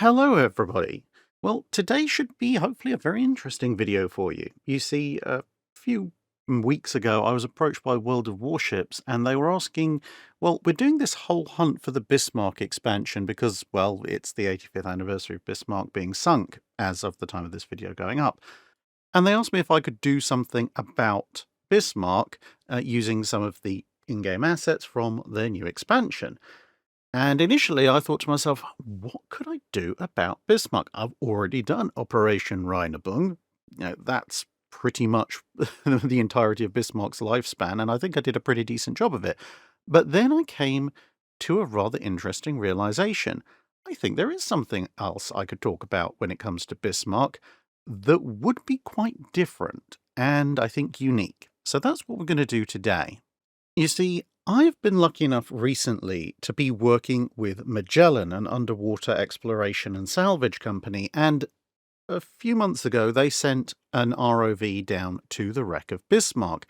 Hello, everybody. Well, today should be hopefully a very interesting video for you. You see, a few weeks ago, I was approached by World of Warships, and they were asking, well, we're doing this whole hunt for the Bismarck expansion because, well, it's the 85th anniversary of Bismarck being sunk as of the time of this video going up. And they asked me if I could do something about Bismarck using some of the in-game assets from their new expansion. And initially I thought to myself, what could I do about Bismarck? I've already done Operation Rheinebung. That's pretty much the entirety of Bismarck's lifespan, and I think I did a pretty decent job of it. But then I came to a rather interesting realization. I think there is something else I could talk about when it comes to Bismarck that would be quite different and I think unique. So that's what we're going to do today. You see, I've been lucky enough recently to be working with Magellan, an underwater exploration and salvage company, and a few months ago they sent an ROV down to the wreck of Bismarck,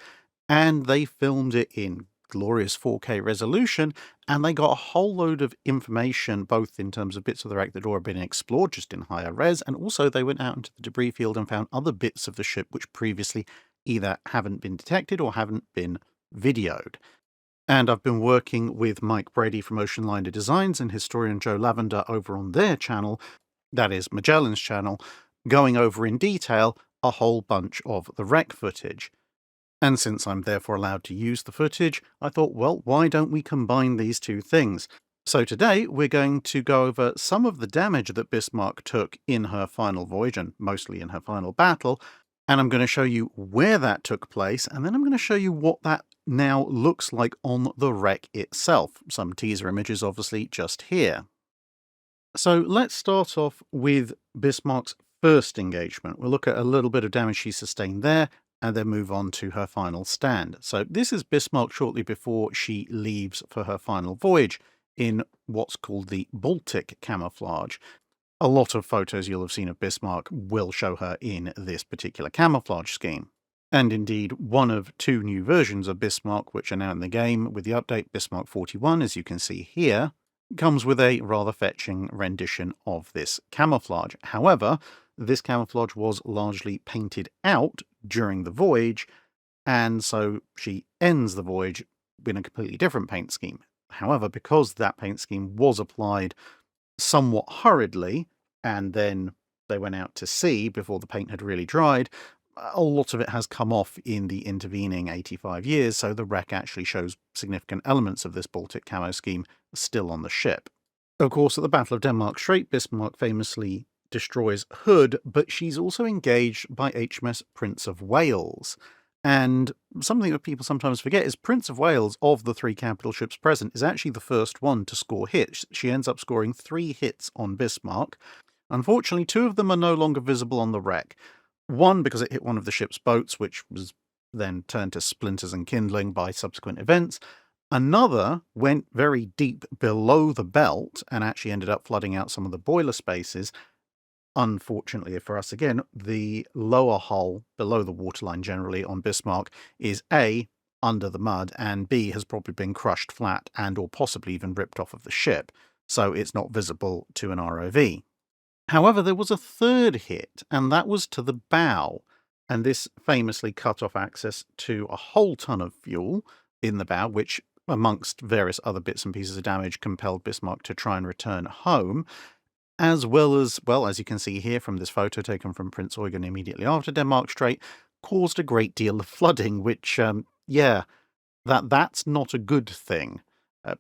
and they filmed it in glorious 4K resolution, and they got a whole load of information, both in terms of bits of the wreck that already been explored, just in higher res, and also they went out into the debris field and found other bits of the ship which previously either haven't been detected or haven't been videoed. And I've been working with Mike Brady from Ocean Liner Designs and historian Joe Lavender over on their channel, that is Magellan's channel, going over in detail a whole bunch of the wreck footage. And since I'm therefore allowed to use the footage, I thought, well, why don't we combine these two things? So today we're going to go over some of the damage that Bismarck took in her final voyage, and mostly in her final battle, and I'm going to show you where that took place, and then I'm going to show you what that now looks like on the wreck itself. Some teaser images obviously just here. So let's start off with Bismarck's first engagement. We'll look at a little bit of damage she sustained there, and then move on to her final stand. So this is Bismarck shortly before she leaves for her final voyage in what's called the Baltic camouflage. A lot of photos you'll have seen of Bismarck will show her in this particular camouflage scheme. And indeed, one of two new versions of Bismarck which are now in the game with the update Bismarck 41, as you can see here, comes with a rather fetching rendition of this camouflage. However, this camouflage was largely painted out during the voyage, and so she ends the voyage in a completely different paint scheme. However, because that paint scheme was applied somewhat hurriedly, and then they went out to sea before the paint had really dried, a lot of it has come off in the intervening 85 years, so the wreck actually shows significant elements of this Baltic camo scheme still on the ship. Of course, at the Battle of Denmark Strait, Bismarck famously destroys Hood, but she's also engaged by HMS Prince of Wales. And something that people sometimes forget is Prince of Wales, of the three capital ships present, is actually the first one to score hits. She ends up scoring 3 hits on Bismarck. Unfortunately, 2 of them are no longer visible on the wreck. One because it hit one of the ship's boats, which was then turned to splinters and kindling by subsequent events. Another went very deep below the belt and actually ended up flooding out some of the boiler spaces. Unfortunately for us again, the lower hull below the waterline generally on Bismarck is A, under the mud, and B, has probably been crushed flat and or possibly even ripped off of the ship, so it's not visible to an ROV. However, there was a third hit, and that was to the bow, and this famously cut off access to a whole ton of fuel in the bow, which, amongst various other bits and pieces of damage, compelled Bismarck to try and return home, as well, as you can see here from this photo taken from Prince Eugen immediately after Denmark Strait, caused a great deal of flooding, which, that's not a good thing.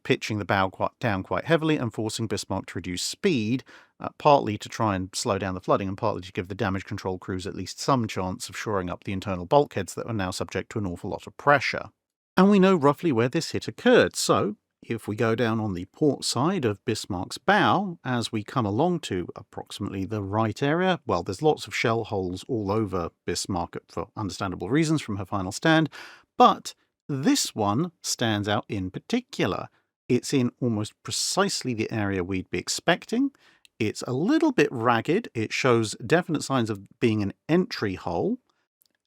Pitching the bow down quite heavily and forcing Bismarck to reduce speed, partly to try and slow down the flooding and partly to give the damage control crews at least some chance of shoring up the internal bulkheads that are now subject to an awful lot of pressure. And we know roughly where this hit occurred, so if we go down on the port side of Bismarck's bow, as we come along to approximately the right area, well, there's lots of shell holes all over Bismarck for understandable reasons from her final stand, but this one stands out in particular. It's in almost precisely the area we'd be expecting. It's a little bit ragged. It shows definite signs of being an entry hole.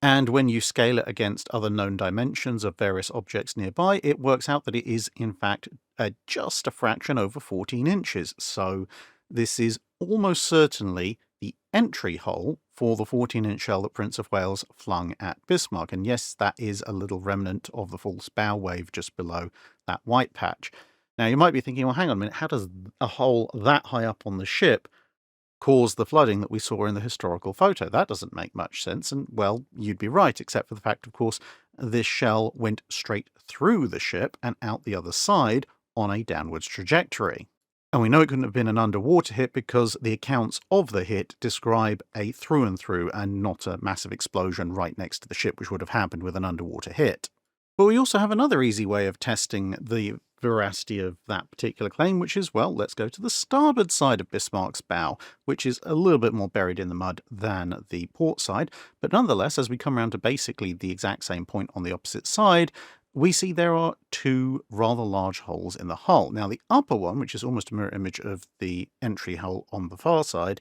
And when you scale it against other known dimensions of various objects nearby, it works out that it is, in fact, just a fraction over 14 inches. So this is almost certainly the entry hole for the 14-inch shell that Prince of Wales flung at Bismarck. And yes, that is a little remnant of the false bow wave just below that white patch. Now, you might be thinking, well, hang on a minute, how does a hole that high up on the ship cause the flooding that we saw in the historical photo? That doesn't make much sense. And, well, you'd be right, except for the fact, of course, this shell went straight through the ship and out the other side on a downwards trajectory. And we know it couldn't have been an underwater hit because the accounts of the hit describe a through and through and not a massive explosion right next to the ship, which would have happened with an underwater hit. But we also have another easy way of testing the veracity of that particular claim, which is, well, let's go to the starboard side of Bismarck's bow, which is a little bit more buried in the mud than the port side. But nonetheless, as we come around to basically the exact same point on the opposite side, we see there are two rather large holes in the hull. Now, the upper one, which is almost a mirror image of the entry hole on the far side,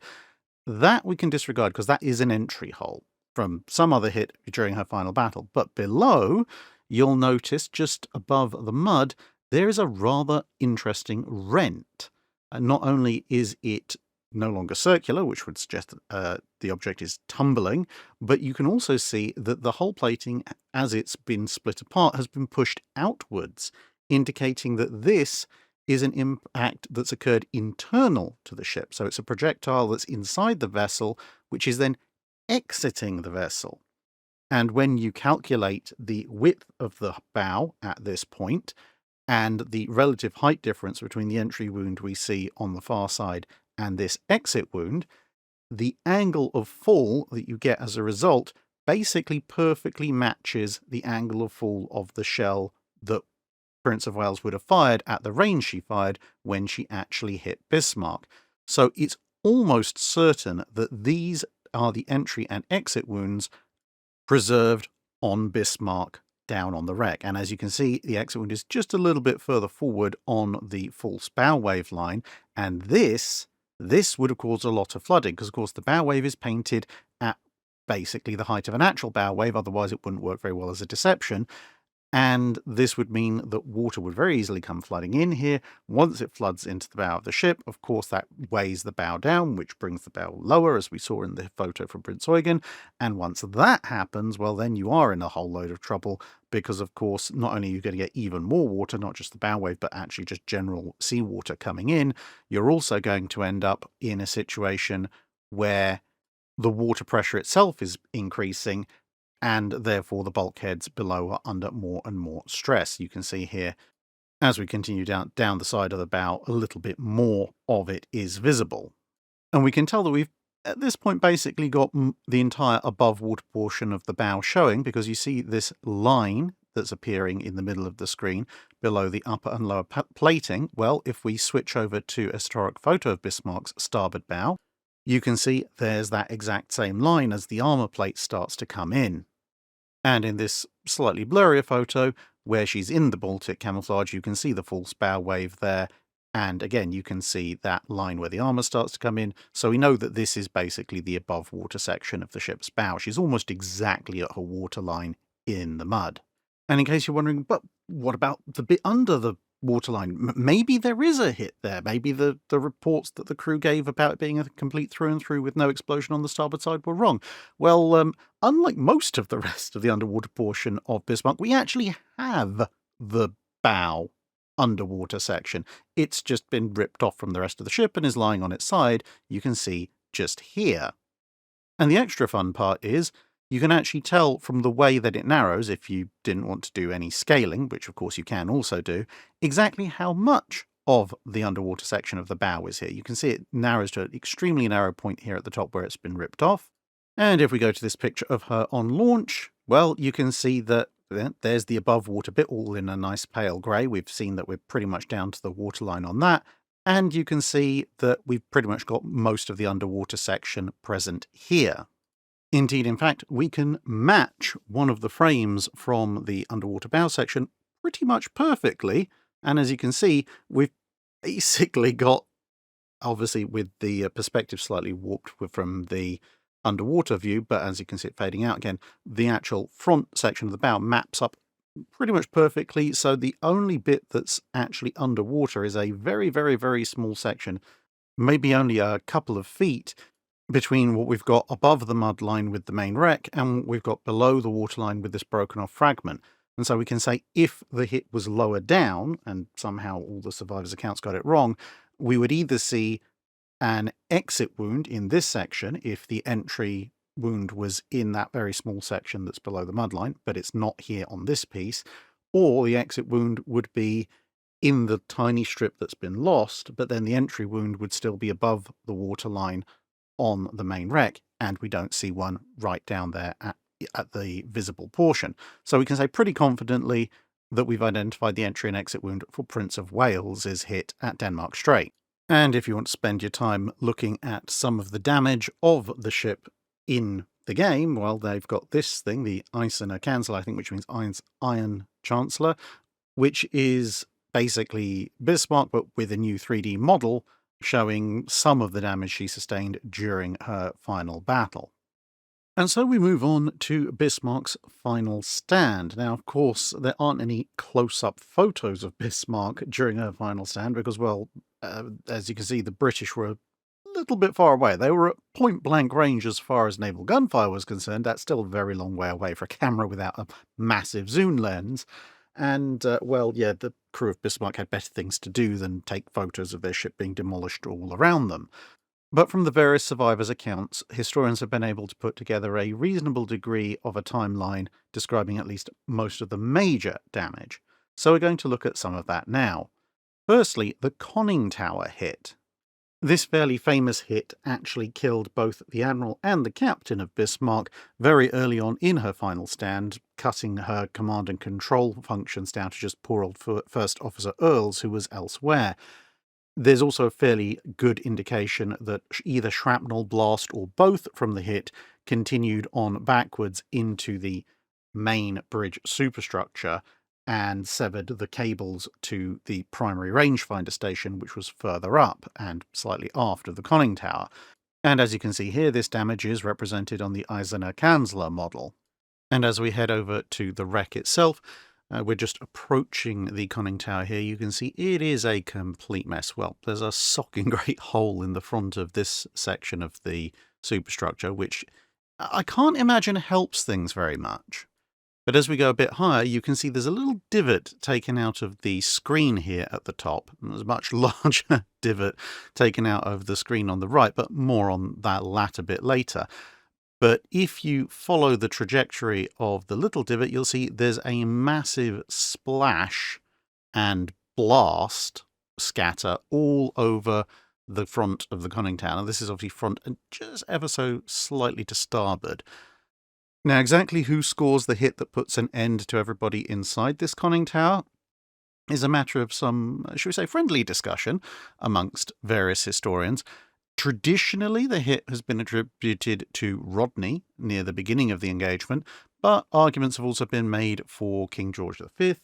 that we can disregard because that is an entry hole from some other hit during her final battle. But below, you'll notice just above the mud, there is a rather interesting rent. And not only is it no longer circular, which would suggest that the object is tumbling, but you can also see that the hull plating, as it's been split apart, has been pushed outwards, indicating that this is an impact that's occurred internal to the ship. So it's a projectile that's inside the vessel, which is then exiting the vessel. And when you calculate the width of the bow at this point, and the relative height difference between the entry wound we see on the far side and this exit wound, the angle of fall that you get as a result basically perfectly matches the angle of fall of the shell that Prince of Wales would have fired at the range she fired when she actually hit Bismarck. So it's almost certain that these are the entry and exit wounds preserved on Bismarck down on the wreck. And as you can see, the exit wound is just a little bit further forward on the false bow wave line. And this would have caused a lot of flooding because, of course, the bow wave is painted at basically the height of an actual bow wave. Otherwise, it wouldn't work very well as a deception. And this would mean that water would very easily come flooding in here. Once it floods into the bow of the ship, of course, that weighs the bow down, which brings the bow lower, as we saw in the photo from Prince Eugen. And once that happens, well, then you are in a whole load of trouble because, of course, not only are you going to get even more water, not just the bow wave, but actually just general seawater coming in, you're also going to end up in a situation where the water pressure itself is increasing, and therefore the bulkheads below are under more and more stress. You can see here, as we continue down the side of the bow, a little bit more of it is visible. And we can tell that we've, at this point, basically got the entire above water portion of the bow showing, because you see this line that's appearing in the middle of the screen below the upper and lower plating. Well, if we switch over to a historic photo of Bismarck's starboard bow, you can see there's that exact same line as the armour plate starts to come in. And in this slightly blurrier photo, where she's in the Baltic camouflage, you can see the false bow wave there. And again, you can see that line where the armour starts to come in. So we know that this is basically the above water section of the ship's bow. She's almost exactly at her waterline in the mud. And in case you're wondering, but what about the bit under the waterline? Maybe there is a hit there. Maybe the reports that the crew gave about it being a complete through and through with no explosion on the starboard side were wrong. Well, unlike most of the rest of the underwater portion of Bismarck, we actually have the bow underwater section. It's just been ripped off from the rest of the ship and is lying on its side. You can see just here. And the extra fun part is, you can actually tell from the way that it narrows, if you didn't want to do any scaling, which of course you can also do, exactly how much of the underwater section of the bow is here. You can see it narrows to an extremely narrow point here at the top where it's been ripped off. And if we go to this picture of her on launch, well, you can see that there's the above water bit all in a nice pale grey. We've seen that we're pretty much down to the waterline on that. And you can see that we've pretty much got most of the underwater section present here. Indeed, in fact, we can match one of the frames from the underwater bow section pretty much perfectly. And as you can see, we've basically got, obviously with the perspective slightly warped from the underwater view, but as you can see it fading out again, the actual front section of the bow maps up pretty much perfectly. So the only bit that's actually underwater is a very, very, very small section maybe only a couple of feet between what we've got above the mud line with the main wreck and what we've got below the waterline with this broken off fragment. And so we can say if the hit was lower down, and somehow all the survivors' accounts got it wrong, we would either see an exit wound in this section if the entry wound was in that very small section that's below the mud line, but it's not here on this piece, or the exit wound would be in the tiny strip that's been lost, but then the entry wound would still be above the waterline on the main wreck, and we don't see one right down there at the visible portion. So we can say pretty confidently that we've identified the entry and exit wound for Prince of Wales's hit at Denmark Strait. And if you want to spend your time looking at some of the damage of the ship in the game, well, they've got this thing, the Eisener Kanzler, I think, which means Iron Chancellor, which is basically Bismarck, but with a new 3D model showing some of the damage she sustained during her final battle. And so we move on to Bismarck's final stand. Now, of course, there aren't any close-up photos of Bismarck during her final stand because, well, as you can see, the British were a little bit far away. They were at point-blank range as far as naval gunfire was concerned. That's still a very long way away for a camera without a massive zoom lens. And, well, yeah, the crew of Bismarck had better things to do than take photos of their ship being demolished all around them. But from the various survivors' accounts, historians have been able to put together a reasonable degree of a timeline describing at least most of the major damage. So we're going to look at some of that now. Firstly, the conning tower hit. This fairly famous hit actually killed both the admiral and the captain of Bismarck very early on in her final stand, cutting her command and control functions down to just poor old First Officer Earls, who was elsewhere. There's also a fairly good indication that either shrapnel blast or both from the hit continued on backwards into the main bridge superstructure and severed the cables to the primary rangefinder station, which was further up and slightly aft of the conning tower. And as you can see here, this damage is represented on the Eisener Kanzler model. And as we head over to the wreck itself, we're just approaching the conning tower here. You can see it is a complete mess. Well, there's a socking great hole in the front of this section of the superstructure, which I can't imagine helps things very much. But as we go a bit higher, you can see there's a little divot taken out of the screen here at the top. And there's a much larger divot taken out of the screen on the right, but more on that latter bit later. But if you follow the trajectory of the little divot, you'll see there's a massive splash and blast scatter all over the front of the conning tower. Now, this is obviously front and just ever so slightly to starboard. Now, exactly who scores the hit that puts an end to everybody inside this conning tower is a matter of some, should we say, friendly discussion amongst various historians. Traditionally, the hit has been attributed to Rodney near the beginning of the engagement, but arguments have also been made for King George V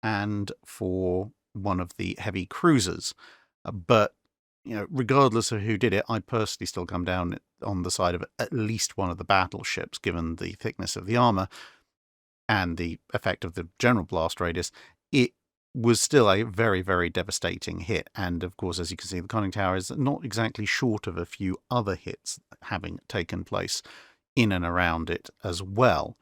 and for one of the heavy cruisers. But, regardless of who did it, I personally still come down on the side of at least one of the battleships, given the thickness of the armor and the effect of the general blast radius. It was still a very, very devastating hit. And of course, as you can see, the conning tower is not exactly short of a few other hits having taken place in and around it as well.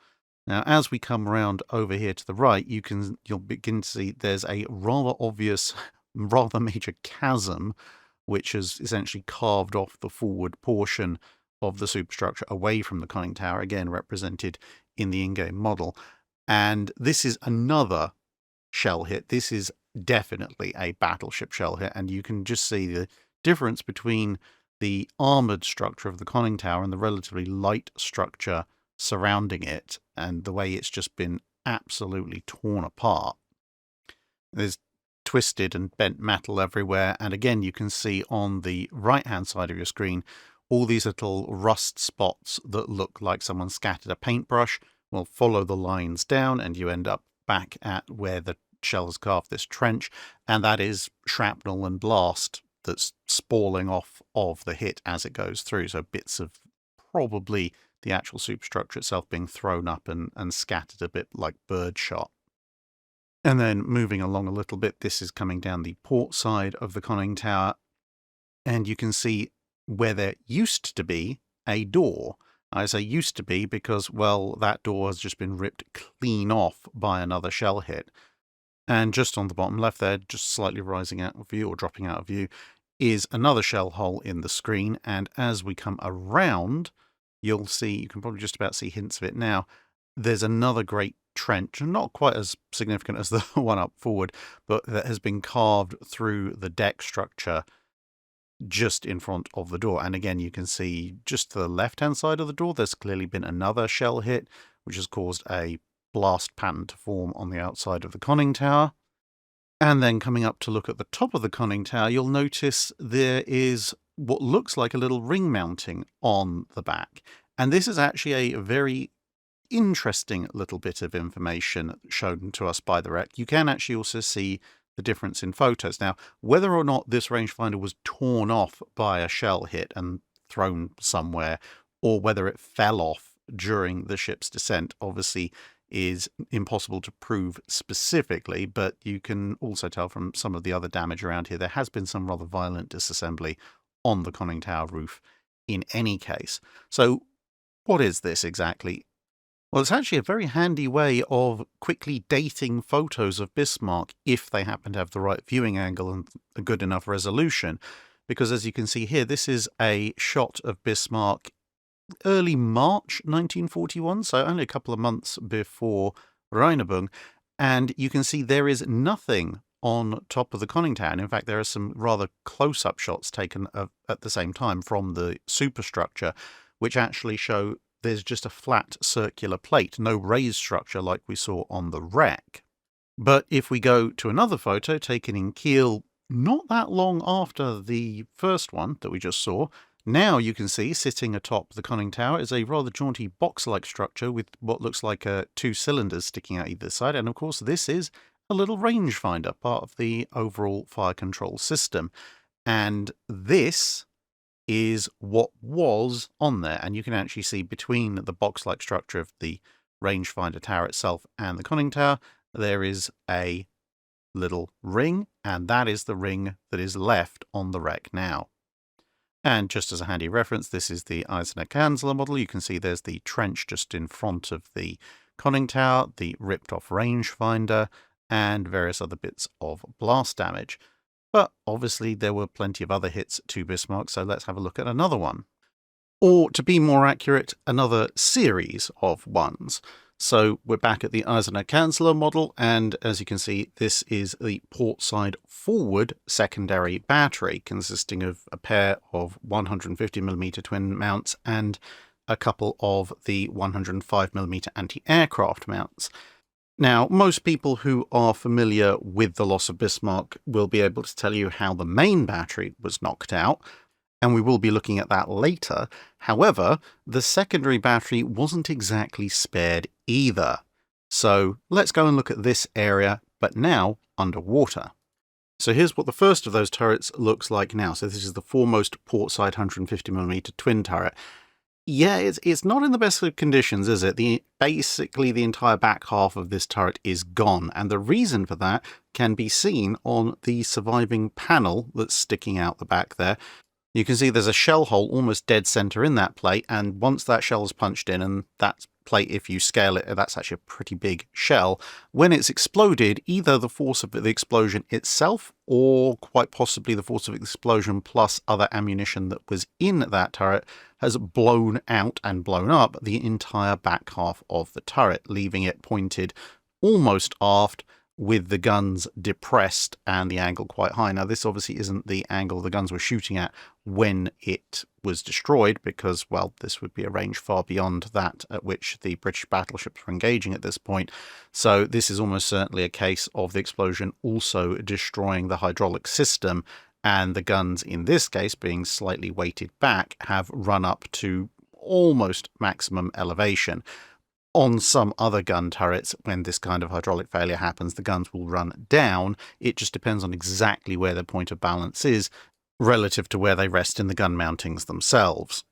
Now, as we come around over here to the right, you'll begin to see there's a rather obvious, rather major chasm, which has essentially carved off the forward portion of the superstructure away from the conning tower, again represented in the in-game model. And this is another shell hit. This is definitely a battleship shell hit, and you can just see the difference between the armored structure of the conning tower and the relatively light structure surrounding it, and the way it's just been absolutely torn apart. There's twisted and bent metal everywhere, and again you can see on the right hand side of your screen all these little rust spots that look like someone scattered a paintbrush. Well, follow the lines down and you end up back at where the shell has carved this trench, and that is shrapnel and blast that's spalling off of the hit as it goes through. So bits of probably the actual superstructure itself being thrown up and scattered a bit like birdshot. And then moving along a little bit, this is coming down the port side of the conning tower. and you can see where there used to be a door. I say used to be because, well, that door has just been ripped clean off by another shell hit. And just on the bottom left there, just slightly rising out of view or dropping out of view, is another shell hole in the screen. And as we come around, you'll see, you can probably just about see hints of it now, there's another great trench, not quite as significant as the one up forward, but that has been carved through the deck structure just in front of the door. And again, you can see just to the left-hand side of the door, there's clearly been another shell hit, which has caused a blast pattern to form on the outside of the conning tower. And then coming up to look at the top of the conning tower, you'll notice there is what looks like a little ring mounting on the back. And this is actually a very interesting little bit of information shown to us by the wreck. You can actually also see the difference in photos. Now, whether or not this rangefinder was torn off by a shell hit and thrown somewhere, or whether it fell off during the ship's descent, obviously is impossible to prove specifically, but you can also tell from some of the other damage around here, there has been some rather violent disassembly on the conning tower roof in any case. So what is this exactly? Well, it's actually a very handy way of quickly dating photos of Bismarck if they happen to have the right viewing angle and a good enough resolution. Because as you can see here, this is a shot of Bismarck early March 1941, so only a couple of months before Rheinübung, and you can see there is nothing on top of the conning tower. And in fact, there are some rather close-up shots taken at the same time from the superstructure, which actually show there's just a flat circular plate, no raised structure like we saw on the wreck. But if we go to another photo taken in Kiel not that long after the first one that we just saw, now you can see sitting atop the conning tower is a rather jaunty box-like structure with what looks like two cylinders sticking out either side. And of course, this is a little rangefinder, part of the overall fire control system. And this is what was on there. And you can actually see between the box-like structure of the rangefinder tower itself and the conning tower, there is a little ring, and that is the ring that is left on the wreck now. And just as a handy reference, this is the Eisener-Kanzler model. You can see there's the trench just in front of the conning tower, the ripped-off rangefinder, and various other bits of blast damage. But obviously there were plenty of other hits to Bismarck, so let's have a look at another one. Or, to be more accurate, another series of ones. So we're back at the Eisener-Kanzler model, and as you can see, this is the portside forward secondary battery, consisting of a pair of 150mm twin mounts and a couple of the 105mm anti-aircraft mounts. Now, most people who are familiar with the loss of Bismarck will be able to tell you how the main battery was knocked out, and we will be looking at that later. However, the secondary battery wasn't exactly spared either. So let's go and look at this area, but now underwater. So here's what the first of those turrets looks like now. So this is the foremost portside 150mm twin turret. Yeah, it's not in the best of conditions, is it? Basically, the entire back half of this turret is gone, and the reason for that can be seen on the surviving panel that's sticking out the back there. You can see there's a shell hole almost dead center in that plate, and once that shell is punched in, and that plate, if you scale it, that's actually a pretty big shell, when it's exploded, either the force of the explosion itself, or quite possibly the force of the explosion plus other ammunition that was in that turret, has blown out and blown up the entire back half of the turret, leaving it pointed almost aft, with the guns depressed and the angle quite high. Now, this obviously isn't the angle the guns were shooting at when it was destroyed, because, well, this would be a range far beyond that at which the British battleships were engaging at this point. So this is almost certainly a case of the explosion also destroying the hydraulic system, and the guns, in this case, being slightly weighted back, have run up to almost maximum elevation. On some other gun turrets, when this kind of hydraulic failure happens, the guns will run down. It just depends on exactly where their point of balance is relative to where they rest in the gun mountings themselves.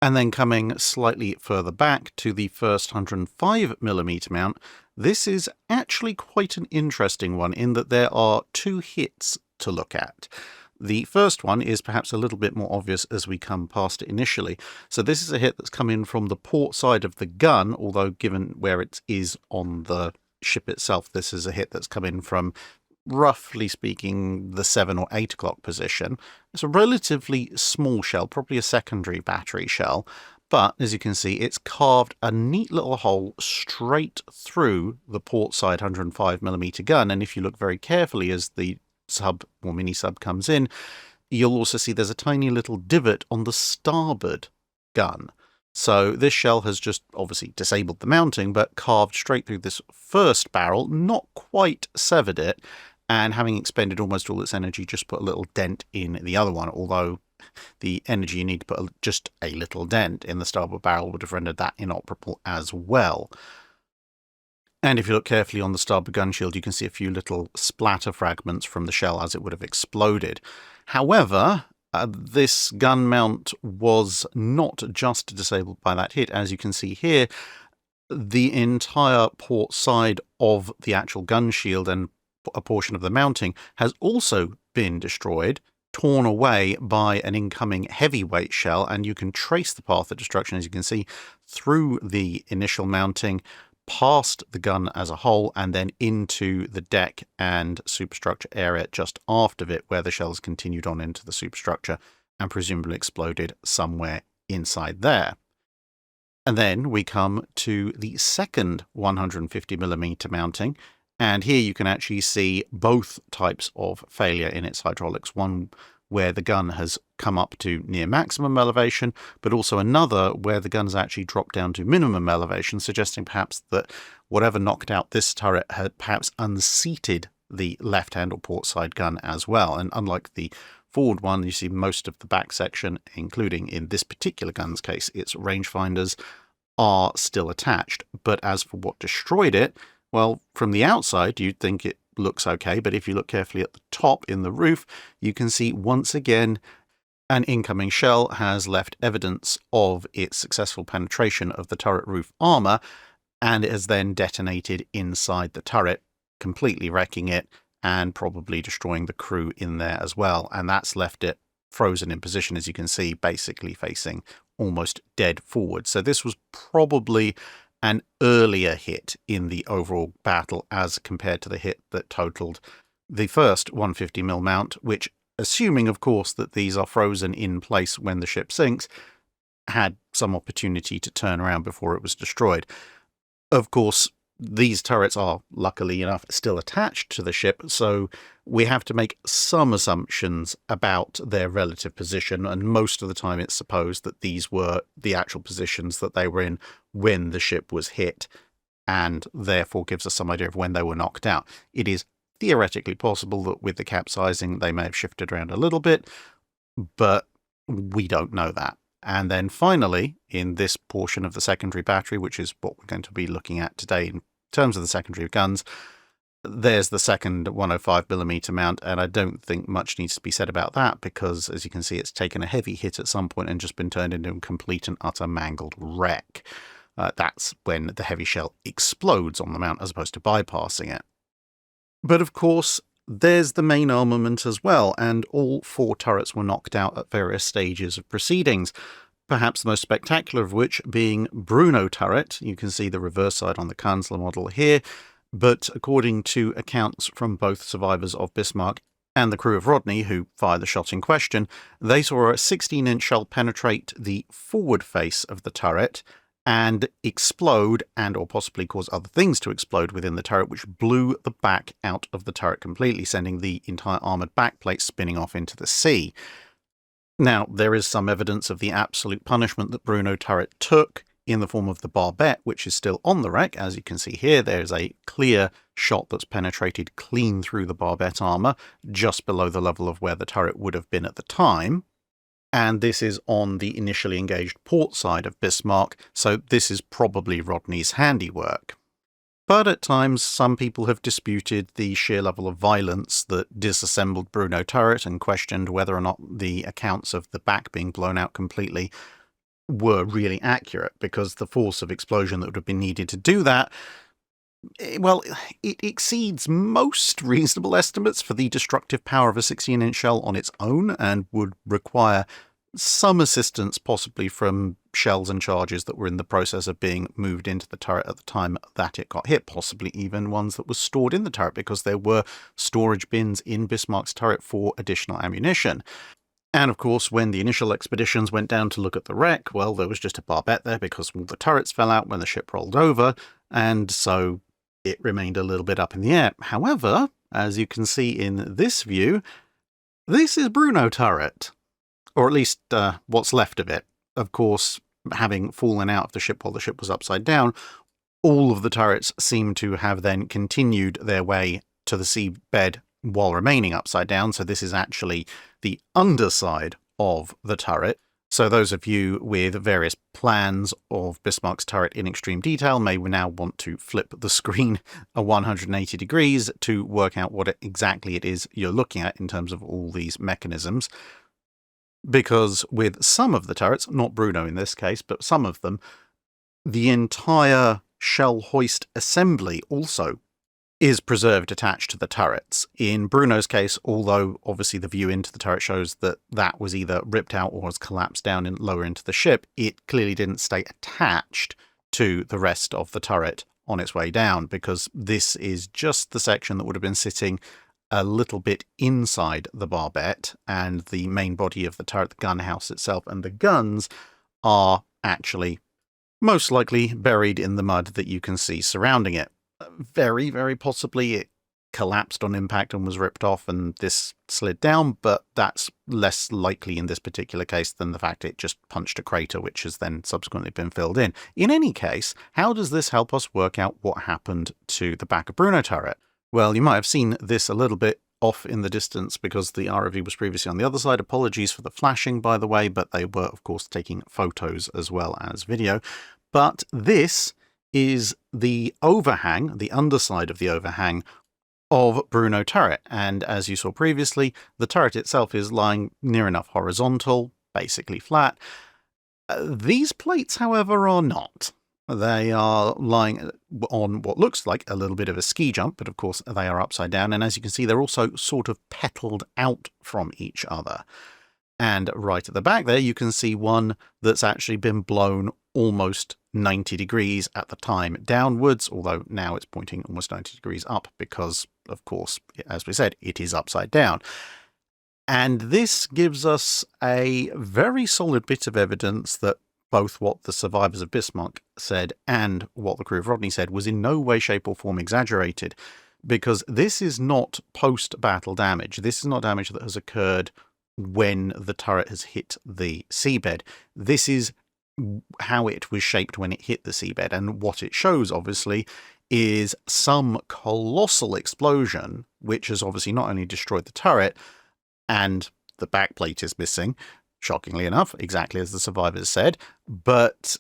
And then coming slightly further back to the first 105mm mount, this is actually quite an interesting one in that there are two hits to look at. The first one is perhaps a little bit more obvious as we come past it initially. So this is a hit that's come in from the port side of the gun, although given where it is on the ship itself, this is a hit that's come in from, roughly speaking, the 7 or 8 o'clock position. It's a relatively small shell, probably a secondary battery shell, but as you can see, it's carved a neat little hole straight through the port side 105mm gun, and if you look very carefully as the sub or mini sub comes in, you'll also see there's a tiny little divot on the starboard gun. So this shell has just obviously disabled the mounting, but carved straight through this first barrel, not quite severed it, and having expended almost all its energy, just put a little dent in the other one, although the energy you need to put just a little dent in the starboard barrel would have rendered that inoperable as well. And if you look carefully on the starboard gun shield, you can see a few little splatter fragments from the shell as it would have exploded. However, this gun mount was not just disabled by that hit. As you can see here, the entire port side of the actual gun shield and a portion of the mounting has also been destroyed, torn away by an incoming heavyweight shell, and you can trace the path of destruction, as you can see, through the initial mounting, past the gun as a whole, and then into the deck and superstructure area just after it, where the shells continued on into the superstructure and presumably exploded somewhere inside there. And then we come to the second 150mm mounting, and here you can actually see both types of failure in its hydraulics. One where the gun has come up to near maximum elevation, but also another where the gun's actually dropped down to minimum elevation, suggesting perhaps that whatever knocked out this turret had perhaps unseated the left-hand or port side gun as well. And unlike the forward one, you see most of the back section, including in this particular gun's case, its rangefinders, are still attached. But as for what destroyed it, well, from the outside, you'd think it looks okay, but if you look carefully at the top in the roof, you can see once again an incoming shell has left evidence of its successful penetration of the turret roof armor, and it has then detonated inside the turret, completely wrecking it and probably destroying the crew in there as well. And that's left it frozen in position, as you can see, basically facing almost dead forward. So this was probably an earlier hit in the overall battle as compared to the hit that totaled the first 150mm mount, which, assuming of course that these are frozen in place when the ship sinks, had some opportunity to turn around before it was destroyed. Of course, these turrets are, luckily enough, still attached to the ship, so we have to make some assumptions about their relative position, and most of the time it's supposed that these were the actual positions that they were in when the ship was hit, and therefore gives us some idea of when they were knocked out. It is theoretically possible that with the capsizing they may have shifted around a little bit, but we don't know that. And then finally, in this portion of the secondary battery, which is what we're going to be looking at today in terms of the secondary guns, there's the second 105mm mount, and I don't think much needs to be said about that because, as you can see, it's taken a heavy hit at some point and just been turned into a complete and utter mangled wreck. That's when the heavy shell explodes on the mount as opposed to bypassing it. But of course, there's the main armament as well, and all 4 turrets were knocked out at various stages of proceedings. Perhaps the most spectacular of which being Bruno turret. You can see the reverse side on the Kanzler model here, but according to accounts from both survivors of Bismarck and the crew of Rodney, who fired the shot in question, they saw a 16-inch shell penetrate the forward face of the turret and explode and or possibly cause other things to explode within the turret, which blew the back out of the turret completely, sending the entire armoured backplate spinning off into the sea. Now, there is some evidence of the absolute punishment that Bruno turret took in the form of the barbette, which is still on the wreck. As you can see here, there's a clear shot that's penetrated clean through the barbette armour, just below the level of where the turret would have been at the time. And this is on the initially engaged port side of Bismarck, so this is probably Rodney's handiwork. But at times, some people have disputed the sheer level of violence that disassembled Bruno turret and questioned whether or not the accounts of the back being blown out completely were really accurate, because the force of explosion that would have been needed to do that Well, it exceeds most reasonable estimates for the destructive power of a 16-inch shell on its own and would require some assistance, possibly from shells and charges that were in the process of being moved into the turret at the time that it got hit, possibly even ones that were stored in the turret, because there were storage bins in Bismarck's turret for additional ammunition. And of course, when the initial expeditions went down to look at the wreck, well, there was just a barbette there because all the turrets fell out when the ship rolled over, and so it remained a little bit up in the air. However, as you can see in this view, this is Bruno turret. Or at least what's left of it. Of course, having fallen out of the ship while the ship was upside down, all of the turrets seem to have then continued their way to the seabed while remaining upside down, so this is actually the underside of the turret. So those of you with various plans of Bismarck's turret in extreme detail may now want to flip the screen 180 degrees to work out what exactly it is you're looking at in terms of all these mechanisms. Because with some of the turrets, not Bruno in this case, but some of them, the entire shell hoist assembly also is preserved attached to the turrets. In Bruno's case, although obviously the view into the turret shows that that was either ripped out or was collapsed down lower into the ship, it clearly didn't stay attached to the rest of the turret on its way down, because this is just the section that would have been sitting a little bit inside the barbette, and the main body of the turret, the gun house itself, and the guns are actually most likely buried in the mud that you can see surrounding it. Very, very possibly it collapsed on impact and was ripped off and this slid down, but that's less likely in this particular case than the fact it just punched a crater, which has then subsequently been filled in. In any case, how does this help us work out what happened to the back of Bruno turret? Well, you might have seen this a little bit off in the distance because the ROV was previously on the other side. Apologies for the flashing, by the way, but they were, of course, taking photos as well as video. But this is the overhang, the underside of the overhang of Bruno turret. And as you saw previously, the turret itself is lying near enough horizontal, basically flat. These plates, however, are not. They are lying on what looks like a little bit of a ski jump, but of course they are upside down. And as you can see, they're also sort of petaled out from each other. And right at the back there, you can see one that's actually been blown almost 90 degrees at the time downwards, although now it's pointing almost 90 degrees up because, of course, as we said, it is upside down. And this gives us a very solid bit of evidence that both what the survivors of Bismarck said and what the crew of Rodney said was in no way, shape or form exaggerated, because this is not post-battle damage. This is not damage that has occurred when the turret has hit the seabed. This is how it was shaped when it hit the seabed, and what it shows, obviously, is some colossal explosion, which has obviously not only destroyed the turret, and the backplate is missing, shockingly enough, exactly as the survivors said, but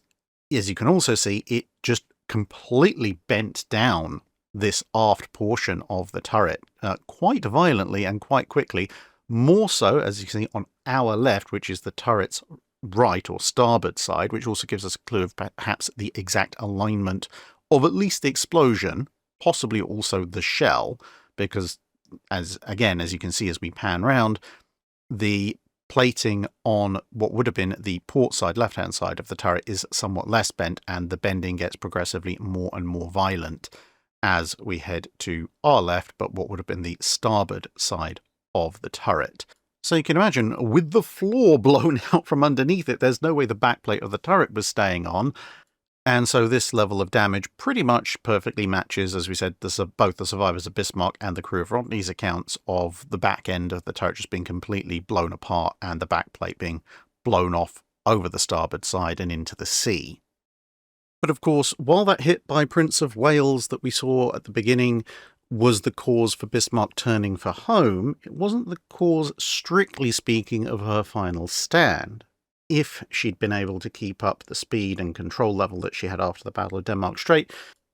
as you can also see, it just completely bent down this aft portion of the turret quite violently and quite quickly, more so, as you can see, on our left, which is the turret's right or starboard side, which also gives us a clue of perhaps the exact alignment of at least the explosion, possibly also the shell, because as you can see as we pan round, the plating on what would have been the port side, left-hand side of the turret is somewhat less bent, and the bending gets progressively more and more violent as we head to our left, but what would have been the starboard side of the turret. So you can imagine, with the floor blown out from underneath it, there's no way the backplate of the turret was staying on. And so this level of damage pretty much perfectly matches, as we said, both the survivors of Bismarck and the crew of Rodney's accounts of the back end of the turret just being completely blown apart and the backplate being blown off over the starboard side and into the sea. But of course, while that hit by Prince of Wales that we saw at the beginning was the cause for Bismarck turning for home, it wasn't the cause, strictly speaking, of her final stand. If she'd been able to keep up the speed and control level that she had after the Battle of Denmark Strait,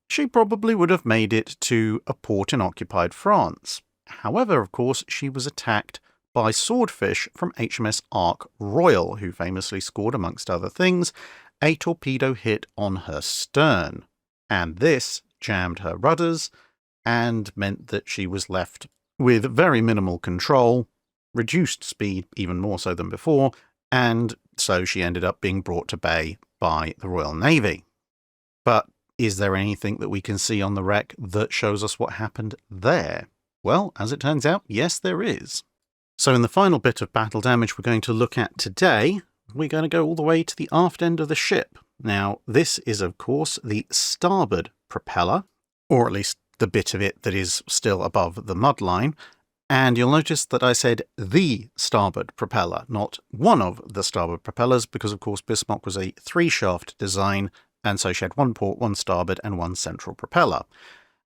she probably would have made it to a port in occupied France. However, of course, she was attacked by swordfish from HMS Ark Royal, who famously scored, amongst other things, a torpedo hit on her stern. And this jammed her rudders and meant that she was left with very minimal control, reduced speed even more so than before, and so she ended up being brought to bay by the Royal Navy. But is there anything that we can see on the wreck that shows us what happened there? Well, as it turns out, yes, there is. So in the final bit of battle damage we're going to look at today, we're going to go all the way to the aft end of the ship. Now, this is, of course, the starboard propeller, or at least the bit of it that is still above the mud line. And you'll notice that I said the starboard propeller, not one of the starboard propellers, because, of course, Bismarck was a 3-shaft design, and so she had one port, one starboard, and one central propeller.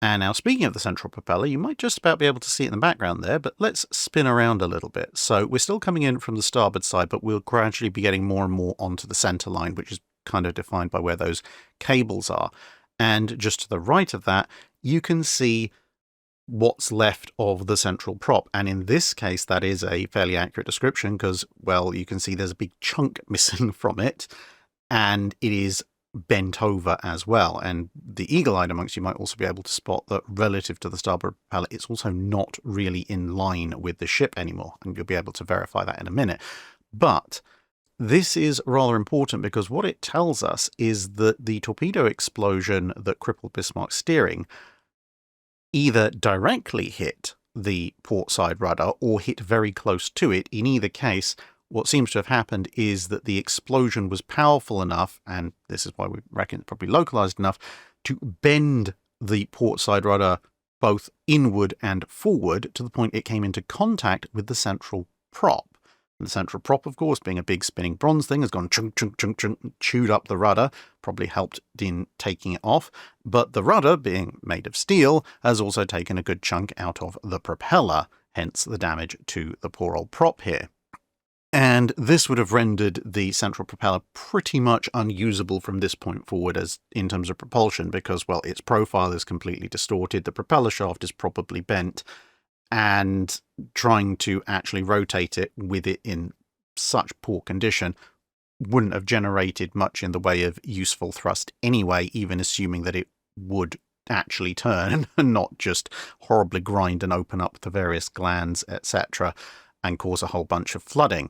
And now, speaking of the central propeller, you might just about be able to see it in the background there, but let's spin around a little bit. So we're still coming in from the starboard side, but we'll gradually be getting more and more onto the center line, which is kind of defined by where those cables are. And just to the right of that, you can see what's left of the central prop. And in this case, that is a fairly accurate description because, well, you can see there's a big chunk missing from it, and it is bent over as well. And the eagle-eyed amongst you might also be able to spot that relative to the starboard propeller, it's also not really in line with the ship anymore. And you'll be able to verify that in a minute. But this is rather important because what it tells us is that the torpedo explosion that crippled Bismarck's steering either directly hit the port side rudder or hit very close to it. In either case, what seems to have happened is that the explosion was powerful enough, and this is why we reckon it's probably localized enough, to bend the port side rudder both inward and forward to the point it came into contact with the central prop. And the central prop, of course, being a big spinning bronze thing, has gone chunk, chunk, chunk, chunk, chewed up the rudder, probably helped in taking it off. But the rudder, being made of steel, has also taken a good chunk out of the propeller, hence the damage to the poor old prop here. And this would have rendered the central propeller pretty much unusable from this point forward as in terms of propulsion because, well, its profile is completely distorted, the propeller shaft is probably bent, and trying to actually rotate it with it in such poor condition wouldn't have generated much in the way of useful thrust anyway, even assuming that it would actually turn and not just horribly grind and open up the various glands, etc., and cause a whole bunch of flooding.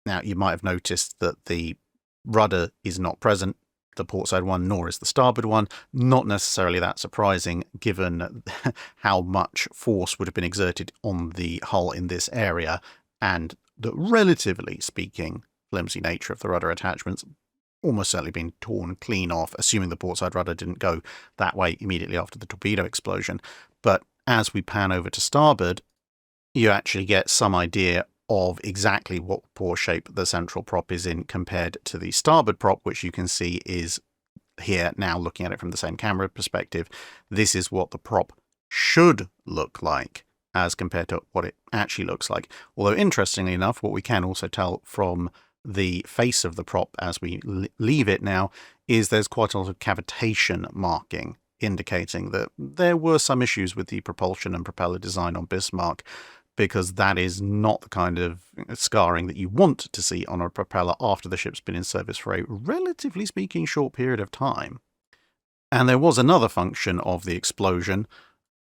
Now, you might have noticed that the rudder is not present, the portside one, nor is the starboard one. Not necessarily that surprising, given how much force would have been exerted on the hull in this area, and the relatively speaking flimsy nature of the rudder attachments almost certainly been torn clean off, assuming the portside rudder didn't go that way immediately after the torpedo explosion. But as we pan over to starboard, you actually get some idea of exactly what poor shape the central prop is in compared to the starboard prop, which you can see is here now looking at it from the same camera perspective. This is what the prop should look like as compared to what it actually looks like. Although interestingly enough, what we can also tell from the face of the prop as we leave it now is there's quite a lot of cavitation marking, indicating that there were some issues with the propulsion and propeller design on Bismarck, because that is not the kind of scarring that you want to see on a propeller after the ship's been in service for a relatively speaking short period of time. And there was another function of the explosion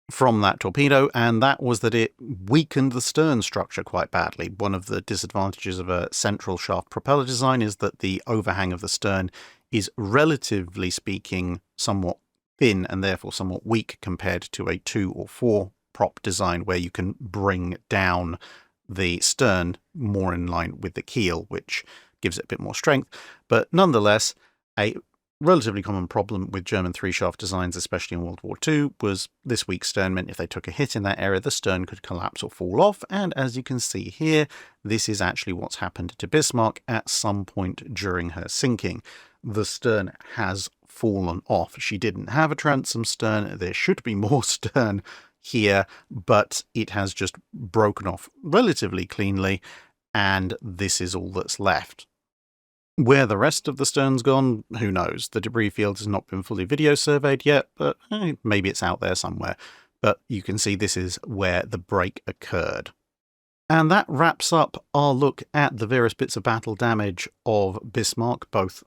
from that torpedo, and that was that it weakened the stern structure quite badly. One of the disadvantages of a central shaft propeller design is that the overhang of the stern is relatively speaking somewhat thin and therefore somewhat weak compared to a 2 or 4 prop design where you can bring down the stern more in line with the keel, which gives it a bit more strength. But nonetheless, a relatively common problem with German 3-shaft designs, especially in World War II, was this weak stern meant if they took a hit in that area, the stern could collapse or fall off. And as you can see here, this is actually what's happened to Bismarck at some point during her sinking. The stern has fallen off. She didn't have a transom stern. There should be more stern here, but it has just broken off relatively cleanly, and this is all that's left. Where the rest of the stern's gone, who knows? The debris field has not been fully video surveyed yet, but maybe it's out there somewhere. But you can see this is where the break occurred. And that wraps up our look at the various bits of battle damage of Bismarck, both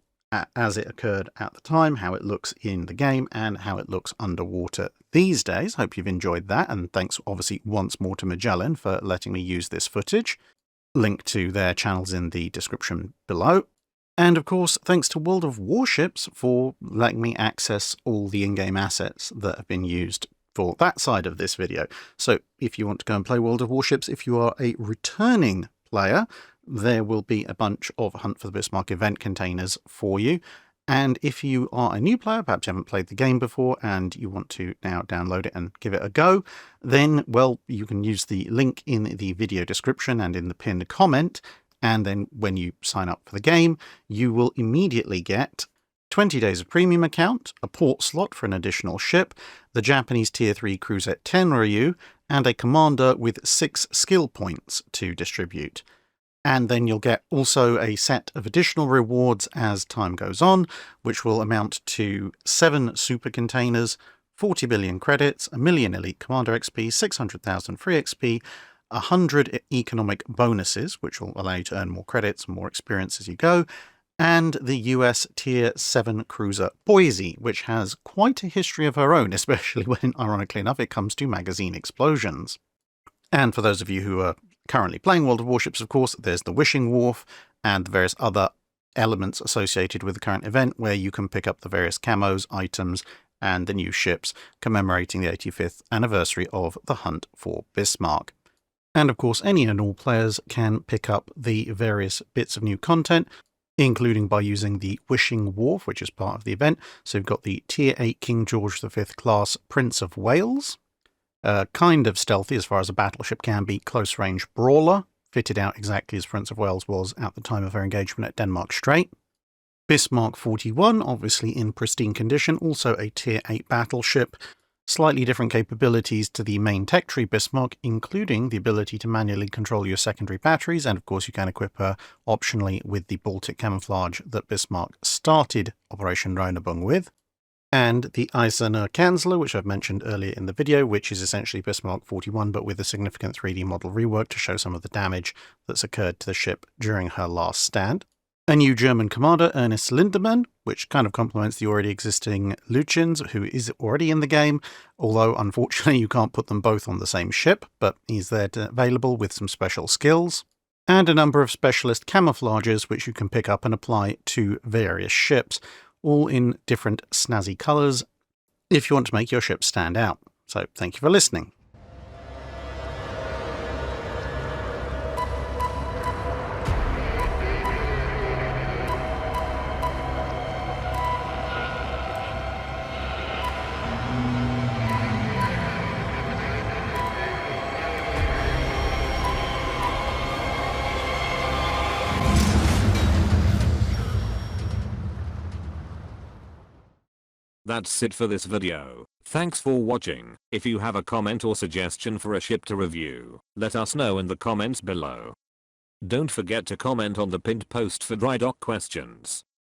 as it occurred at the time, how it looks in the game, and how it looks underwater these days. Hope you've enjoyed that, and thanks obviously once more to Magellan for letting me use this footage. Link to their channels in the description below. And of course, thanks to World of Warships for letting me access all the in-game assets that have been used for that side of this video. So if you want to go and play World of Warships, if you are a returning player, there will be a bunch of Hunt for the Bismarck event containers for you. And if you are a new player, perhaps you haven't played the game before and you want to now download it and give it a go, then, well, you can use the link in the video description and in the pinned comment. And then when you sign up for the game, you will immediately get 20 days of premium account, a port slot for an additional ship, the Japanese Tier 3 cruiser Tenryu, and a commander with 6 skill points to distribute. And then you'll get also a set of additional rewards as time goes on, which will amount to 7 super containers, 40 billion credits, 1 million elite commander XP, 600,000 free XP, 100 economic bonuses, which will allow you to earn more credits and more experience as you go, and the US Tier 7 cruiser Boise, which has quite a history of her own, especially when, ironically enough, it comes to magazine explosions. And for those of you who are currently playing World of Warships, of course, there's the Wishing Wharf and the various other elements associated with the current event where you can pick up the various camos, items, and the new ships commemorating the 85th anniversary of the Hunt for Bismarck. And of course, any and all players can pick up the various bits of new content, including by using the Wishing Wharf, which is part of the event. So you've got the Tier 8 King George V class Prince of Wales, kind of stealthy as far as a battleship can be, close-range brawler, fitted out exactly as Prince of Wales was at the time of her engagement at Denmark Strait. Bismarck 41, obviously in pristine condition, also a Tier 8 battleship, slightly different capabilities to the main tech tree Bismarck, including the ability to manually control your secondary batteries, and of course you can equip her optionally with the Baltic camouflage that Bismarck started Operation Rheinebung with. And the Eiserner Kanzler, which I've mentioned earlier in the video, which is essentially Bismarck 41, but with a significant 3D model rework to show some of the damage that's occurred to the ship during her last stand. A new German commander, Ernest Lindemann, which kind of complements the already existing Lutyens, who is already in the game, although unfortunately you can't put them both on the same ship, but he's there available with some special skills. And a number of specialist camouflages which you can pick up and apply to various ships, all in different snazzy colours, if you want to make your ship stand out. So thank you for listening. That's it for this video. Thanks for watching. If you have a comment or suggestion for a ship to review, let us know in the comments below. Don't forget to comment on the pinned post for dry dock questions.